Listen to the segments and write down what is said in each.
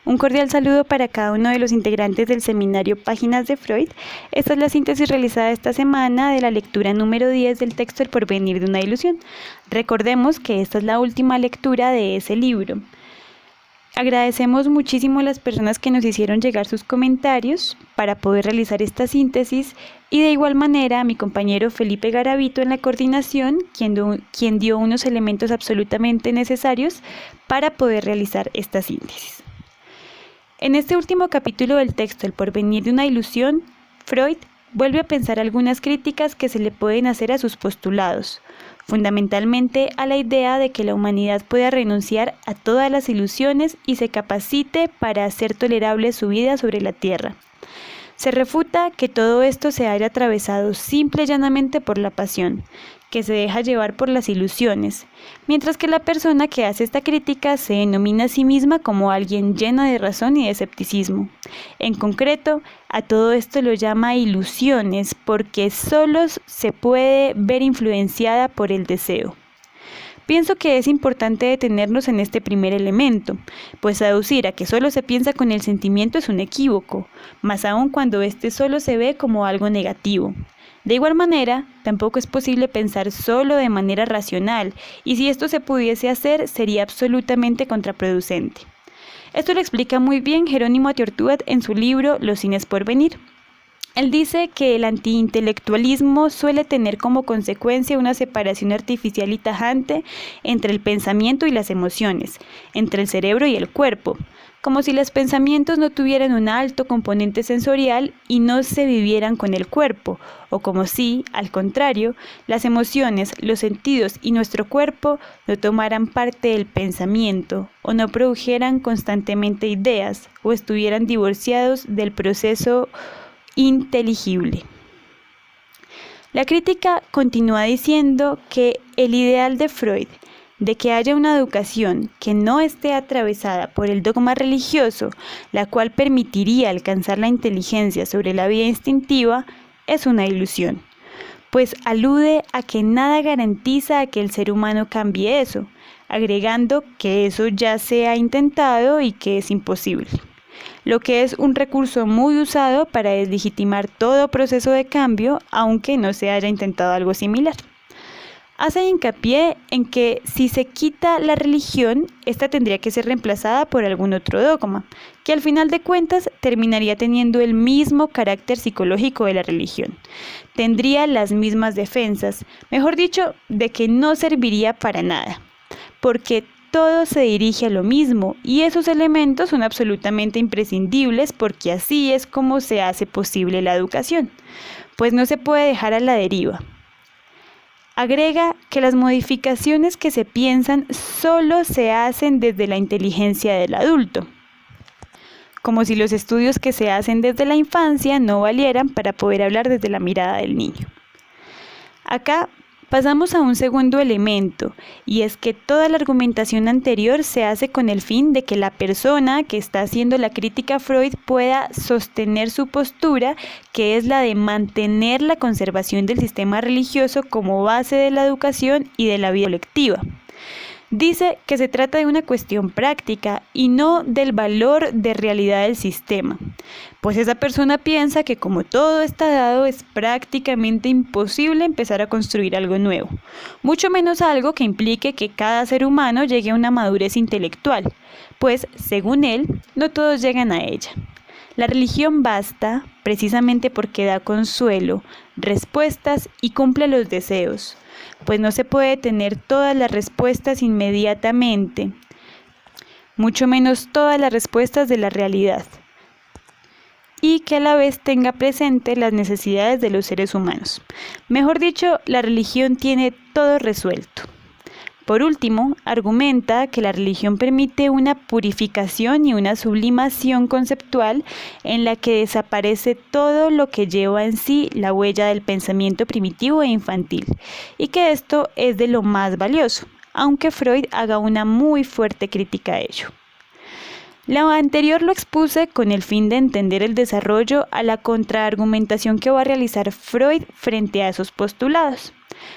Un cordial saludo para cada uno de los integrantes del seminario Páginas de Freud. Esta es la síntesis realizada esta semana de la lectura número 10 del texto El porvenir de una ilusión. Recordemos que esta es la última lectura de ese libro. Agradecemos muchísimo a las personas que nos hicieron llegar sus comentarios para poder realizar esta síntesis y de igual manera a mi compañero Felipe Garavito en la coordinación, quien dio unos elementos absolutamente necesarios para poder realizar esta síntesis. En este último capítulo del texto El porvenir de una ilusión, Freud vuelve a pensar algunas críticas que se le pueden hacer a sus postulados, fundamentalmente a la idea de que la humanidad pueda renunciar a todas las ilusiones y se capacite para hacer tolerable su vida sobre la tierra. Se refuta que todo esto se haya atravesado simple y llanamente por la pasión, que se deja llevar por las ilusiones, mientras que la persona que hace esta crítica se denomina a sí misma como alguien llena de razón y de escepticismo. En concreto, a todo esto lo llama ilusiones porque solo se puede ver influenciada por el deseo. Pienso que es importante detenernos en este primer elemento, pues aducir a que solo se piensa con el sentimiento es un equívoco, más aún cuando este solo se ve como algo negativo. De igual manera, tampoco es posible pensar solo de manera racional, y si esto se pudiese hacer, sería absolutamente contraproducente. Esto lo explica muy bien Jerónimo Atiortúa en su libro Los cines por venir. Él dice que el antiintelectualismo suele tener como consecuencia una separación artificial y tajante entre el pensamiento y las emociones, entre el cerebro y el cuerpo, como si los pensamientos no tuvieran un alto componente sensorial y no se vivieran con el cuerpo, o como si, al contrario, las emociones, los sentidos y nuestro cuerpo no tomaran parte del pensamiento, o no produjeran constantemente ideas, o estuvieran divorciados del proceso inteligible. La crítica continúa diciendo que el ideal de Freud de que haya una educación que no esté atravesada por el dogma religioso, la cual permitiría alcanzar la inteligencia sobre la vida instintiva, es una ilusión, pues alude a que nada garantiza a que el ser humano cambie eso, agregando que eso ya se ha intentado y que es imposible, lo que es un recurso muy usado para deslegitimar todo proceso de cambio, aunque no se haya intentado algo similar. Hace hincapié en que si se quita la religión, esta tendría que ser reemplazada por algún otro dogma, que al final de cuentas terminaría teniendo el mismo carácter psicológico de la religión. Tendría las mismas defensas, mejor dicho, de que no serviría para nada, porque todo se dirige a lo mismo y esos elementos son absolutamente imprescindibles porque así es como se hace posible la educación, pues no se puede dejar a la deriva. Agrega que las modificaciones que se piensan solo se hacen desde la inteligencia del adulto, como si los estudios que se hacen desde la infancia no valieran para poder hablar desde la mirada del niño. Acá pasamos a un segundo elemento, y es que toda la argumentación anterior se hace con el fin de que la persona que está haciendo la crítica a Freud pueda sostener su postura, que es la de mantener la conservación del sistema religioso como base de la educación y de la vida colectiva. Dice que se trata de una cuestión práctica y no del valor de realidad del sistema, pues esa persona piensa que como todo está dado es prácticamente imposible empezar a construir algo nuevo, mucho menos algo que implique que cada ser humano llegue a una madurez intelectual, pues según él, no todos llegan a ella. La religión basta precisamente porque da consuelo, respuestas y cumple los deseos, pues no se puede tener todas las respuestas inmediatamente, mucho menos todas las respuestas de la realidad, y que a la vez tenga presente las necesidades de los seres humanos. Mejor dicho, la religión tiene todo resuelto. Por último, argumenta que la religión permite una purificación y una sublimación conceptual en la que desaparece todo lo que lleva en sí la huella del pensamiento primitivo e infantil, y que esto es de lo más valioso, aunque Freud haga una muy fuerte crítica a ello. Lo anterior lo expuse con el fin de entender el desarrollo a la contraargumentación que va a realizar Freud frente a esos postulados.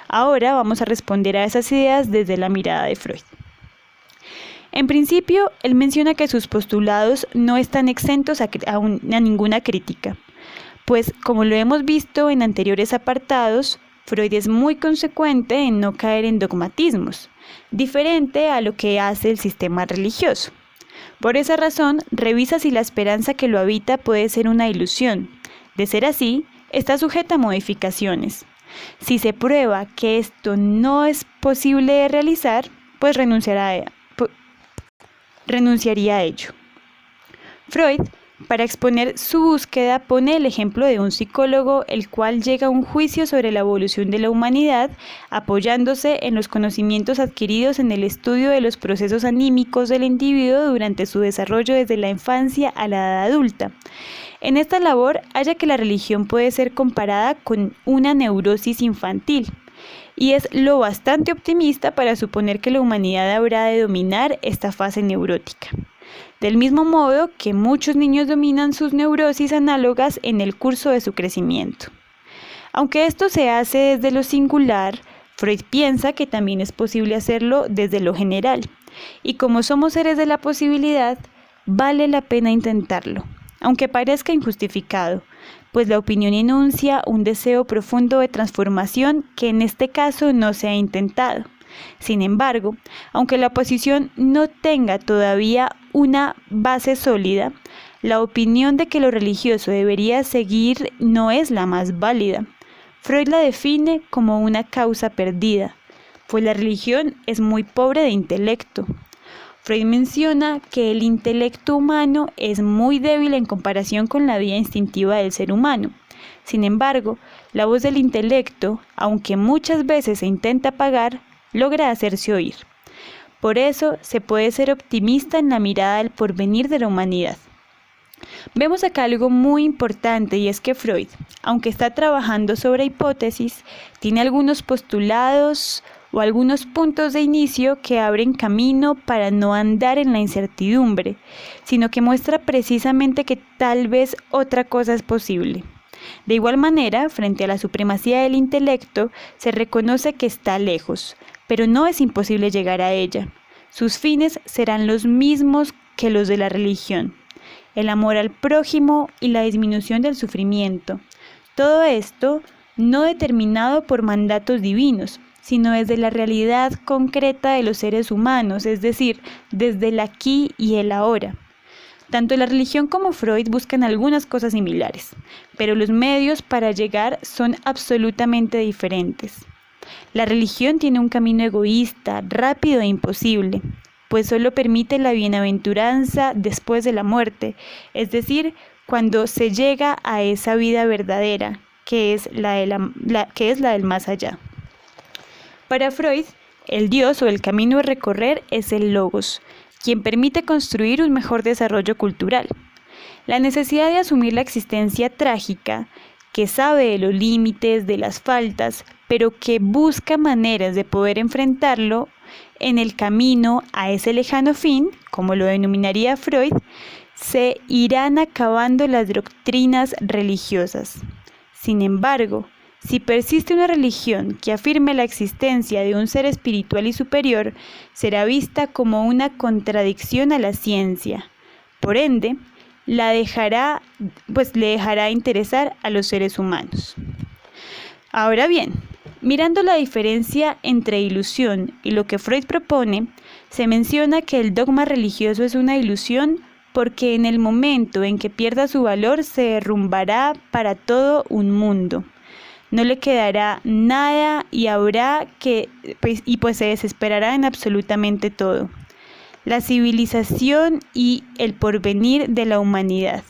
Ahora vamos a responder a esas ideas desde la mirada de Freud. En principio, él menciona que sus postulados no están exentos a ninguna crítica, pues como lo hemos visto en anteriores apartados, Freud es muy consecuente en no caer en dogmatismos, diferente a lo que hace el sistema religioso. Por esa razón, revisa si la esperanza que lo habita puede ser una ilusión. De ser así, está sujeta a modificaciones. Si se prueba que esto no es posible de realizar, pues renunciaría a ello. Freud, para exponer su búsqueda, pone el ejemplo de un psicólogo el cual llega a un juicio sobre la evolución de la humanidad apoyándose en los conocimientos adquiridos en el estudio de los procesos anímicos del individuo durante su desarrollo desde la infancia a la edad adulta. En esta labor halla que la religión puede ser comparada con una neurosis infantil, y es lo bastante optimista para suponer que la humanidad habrá de dominar esta fase neurótica. Del mismo modo que muchos niños dominan sus neurosis análogas en el curso de su crecimiento. Aunque esto se hace desde lo singular, Freud piensa que también es posible hacerlo desde lo general, y como somos seres de la posibilidad, vale la pena intentarlo, aunque parezca injustificado, pues la opinión enuncia un deseo profundo de transformación que en este caso no se ha intentado. Sin embargo, aunque la oposición no tenga todavía una base sólida, la opinión de que lo religioso debería seguir no es la más válida. Freud la define como una causa perdida, pues la religión es muy pobre de intelecto. Freud menciona que el intelecto humano es muy débil en comparación con la vida instintiva del ser humano. Sin embargo, la voz del intelecto, aunque muchas veces se intenta apagar, logra hacerse oír. Por eso se puede ser optimista en la mirada al porvenir de la humanidad. Vemos acá algo muy importante, y es que Freud, aunque está trabajando sobre hipótesis, tiene algunos postulados o algunos puntos de inicio que abren camino para no andar en la incertidumbre, sino que muestra precisamente que tal vez otra cosa es posible. De igual manera, frente a la supremacía del intelecto, se reconoce que está lejos, pero no es imposible llegar a ella. Sus fines serán los mismos que los de la religión: el amor al prójimo y la disminución del sufrimiento. Todo esto no determinado por mandatos divinos, sino desde la realidad concreta de los seres humanos, es decir, desde el aquí y el ahora. Tanto la religión como Freud buscan algunas cosas similares, pero los medios para llegar son absolutamente diferentes. La religión tiene un camino egoísta, rápido e imposible, pues solo permite la bienaventuranza después de la muerte, es decir, cuando se llega a esa vida verdadera, que es la del más allá. Para Freud, el Dios o el camino a recorrer es el Logos, quien permite construir un mejor desarrollo cultural. La necesidad de asumir la existencia trágica, que sabe de los límites, de las faltas, pero que busca maneras de poder enfrentarlo en el camino a ese lejano fin, como lo denominaría Freud, se irán acabando las doctrinas religiosas. Sin embargo, si persiste una religión que afirme la existencia de un ser espiritual y superior, será vista como una contradicción a la ciencia. Por ende, le dejará interesar a los seres humanos. Ahora bien, mirando la diferencia entre ilusión y lo que Freud propone, se menciona que el dogma religioso es una ilusión porque en el momento en que pierda su valor se derrumbará para todo un mundo. No le quedará nada y pues se desesperará en absolutamente todo. La civilización y el porvenir de la humanidad.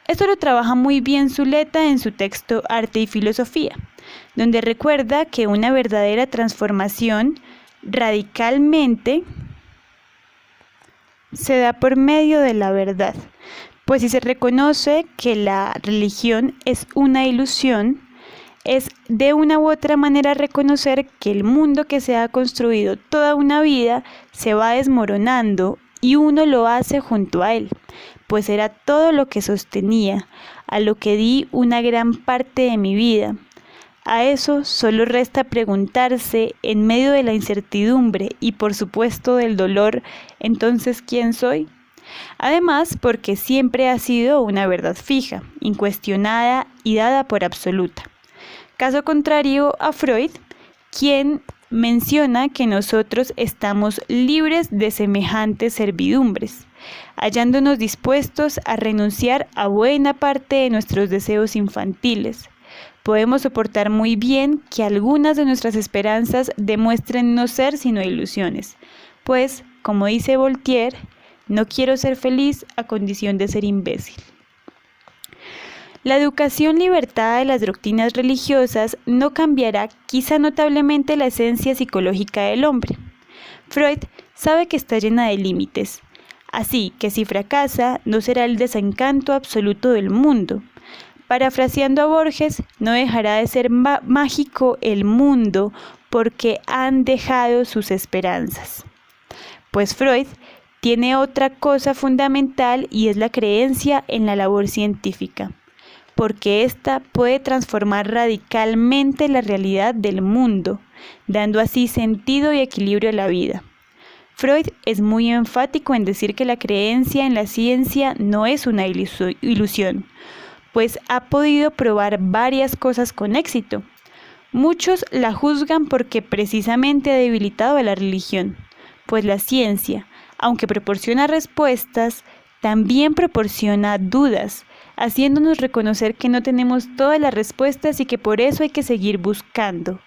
Esto lo trabaja muy bien Zuleta en su texto Arte y Filosofía, donde recuerda que una verdadera transformación radicalmente se da por medio de la verdad, pues si se reconoce que la religión es una ilusión, es de una u otra manera reconocer que el mundo que se ha construido toda una vida se va desmoronando y uno lo hace junto a él, pues era todo lo que sostenía, a lo que di una gran parte de mi vida. A eso solo resta preguntarse, en medio de la incertidumbre y por supuesto del dolor, entonces, ¿quién soy? Además, porque siempre ha sido una verdad fija, incuestionada y dada por absoluta. Caso contrario a Freud, quien menciona que nosotros estamos libres de semejantes servidumbres, hallándonos dispuestos a renunciar a buena parte de nuestros deseos infantiles. Podemos soportar muy bien que algunas de nuestras esperanzas demuestren no ser sino ilusiones, pues, como dice Voltaire, no quiero ser feliz a condición de ser imbécil. La educación libertada de las doctrinas religiosas no cambiará quizá notablemente la esencia psicológica del hombre. Freud sabe que está llena de límites, así que si fracasa no será el desencanto absoluto del mundo. Parafraseando a Borges, no dejará de ser mágico el mundo porque han dejado sus esperanzas. Pues Freud tiene otra cosa fundamental y es la creencia en la labor científica, porque ésta puede transformar radicalmente la realidad del mundo, dando así sentido y equilibrio a la vida. Freud es muy enfático en decir que la creencia en la ciencia no es una ilusión, pues ha podido probar varias cosas con éxito. Muchos la juzgan porque precisamente ha debilitado a la religión, pues la ciencia, aunque proporciona respuestas, también proporciona dudas, haciéndonos reconocer que no tenemos todas las respuestas y que por eso hay que seguir buscando.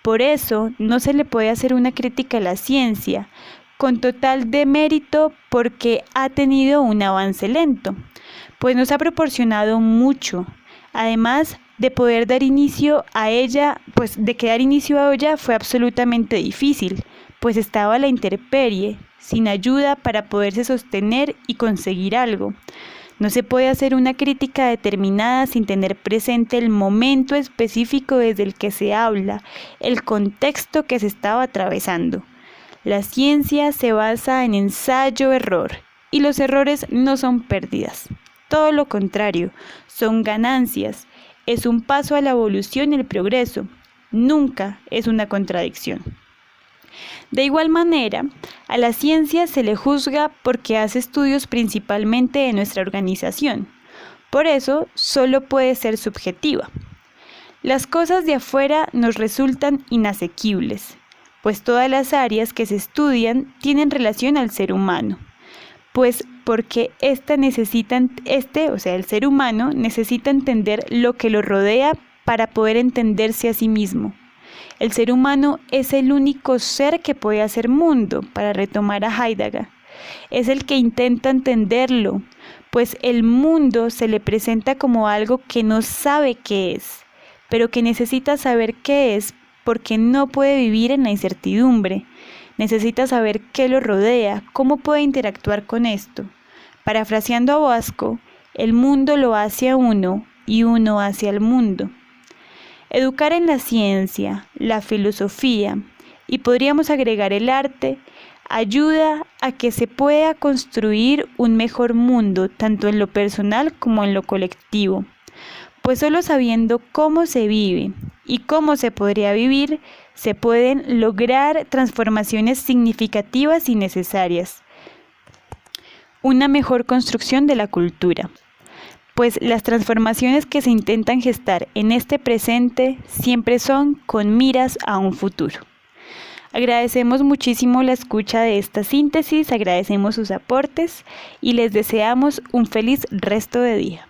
Por eso no se le puede hacer una crítica a la ciencia, con total demérito porque ha tenido un avance lento, pues nos ha proporcionado mucho. Además de poder dar inicio a ella, fue absolutamente difícil, pues estaba a la intemperie, sin ayuda para poderse sostener y conseguir algo. No se puede hacer una crítica determinada sin tener presente el momento específico desde el que se habla, el contexto que se estaba atravesando. La ciencia se basa en ensayo-error, y los errores no son pérdidas. Todo lo contrario, son ganancias. Es un paso a la evolución y el progreso. Nunca es una contradicción. De igual manera, a la ciencia se le juzga porque hace estudios principalmente de nuestra organización. Por eso, solo puede ser subjetiva. Las cosas de afuera nos resultan inasequibles, pues todas las áreas que se estudian tienen relación al ser humano. Pues porque el ser humano necesita entender lo que lo rodea para poder entenderse a sí mismo. El ser humano es el único ser que puede hacer mundo, para retomar a Heidegger. Es el que intenta entenderlo, pues el mundo se le presenta como algo que no sabe qué es, pero que necesita saber qué es porque no puede vivir en la incertidumbre. Necesita saber qué lo rodea, cómo puede interactuar con esto. Parafraseando a Bosco, el mundo lo hace a uno y uno hacia el mundo. Educar en la ciencia, la filosofía y podríamos agregar el arte, ayuda a que se pueda construir un mejor mundo, tanto en lo personal como en lo colectivo. Pues solo sabiendo cómo se vive y cómo se podría vivir, se pueden lograr transformaciones significativas y necesarias. Una mejor construcción de la cultura. Pues las transformaciones que se intentan gestar en este presente siempre son con miras a un futuro. Agradecemos muchísimo la escucha de esta síntesis, agradecemos sus aportes y les deseamos un feliz resto de día.